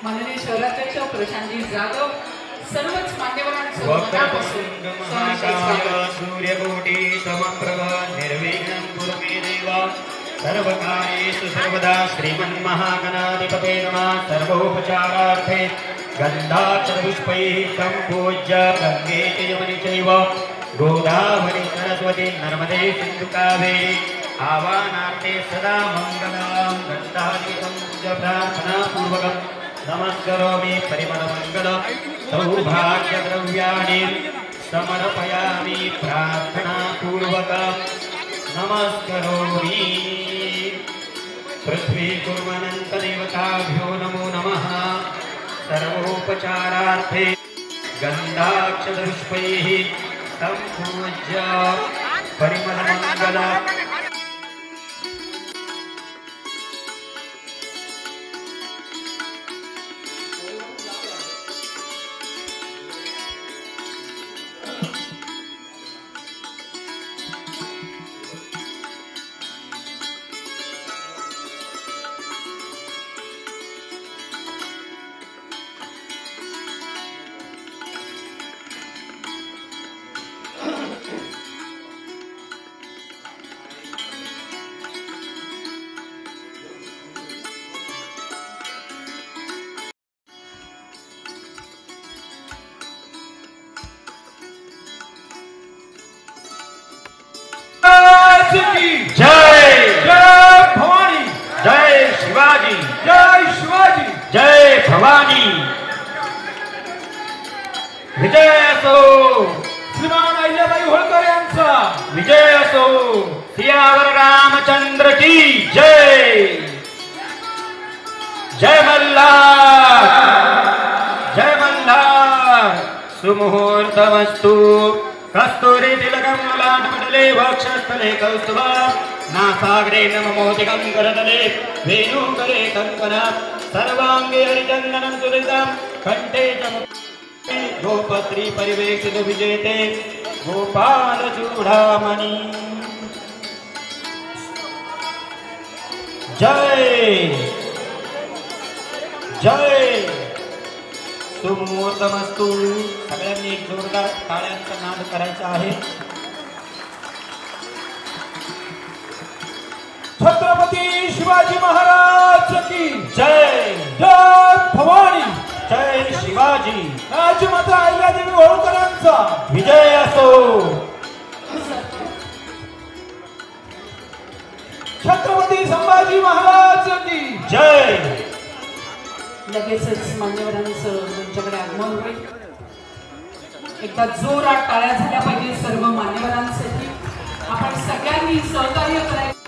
माननीय शहराध्यक्ष प्रशांतजी जाधव सर्वच मान्यवरांचं सूर्यकोटी समप्रभ निर्विघ्नं कुरु मे देव सर्वकार्येषु सर्वदा श्रीमन्महागणाधिपते नमः। सर्वोपचारार्थे गन्धाक्षरपुष्पैः सम्पूज्य गंगे च यमुने चैव गोदावरी सरस्वती नर्मदे सिन्धु कावेरी आवाहनार्थे सदा मङ्गलं गन्धादिकं पूज्य प्रार्थनापूर्वकं नमस्करोमि। परिमलमङ्गलं सौभाग्यद्रव्याणि समर्पयामि प्रार्थनापूर्वकं नमस्करोमि। पृथ्वी कुर्वन्नन्तदेवताभ्यो नमो नमः। सर्वोपचारार्थे गन्धाक्षरपुष्पैः सम्पूज्य परिमलमङ्गलं जय जय भवानी, जय शिवाजी, जय शिवाजी, जय भवानी। विजय असो श्रीमान अहिल्याबाई होळकर यांचा, विजय असो सियावर रामचंद्र की जय। जय मल्हार, जय मल्हार। सुमुहूर्तमस्तु कस्तूरी तिलकं ललाटपटले वक्षस्थले कौस्तुभं नासाग्रे नममोदिकं करतले वेणुकरे कङ्कणं सर्वाङ्गे हरिचन्दनं सुरितं कण्ठे च गोपत्री परिवेशित विजेते गोपाल चूडामणि। जय जय। सुमुहूर्तमस्तु। सगळ्यांनी एक जोरदार टाळ्यांचा नाद करायचा आहे। छत्रपती शिवाजी महाराज की जय जय भवानी, जय शिवाजी। राजमाता अहिल्यादेवी होळकरांचा विजय असो। छत्रपती संभाजी महाराज की जय। लगेचच मान्यवरांचं तुमच्याकडे आगमन होईल। एकदा जोरात टाळ्या झाल्या पाहिजे सर्व मान्यवरांसाठी। आपण सगळ्यांनी सहकार्य करायचं।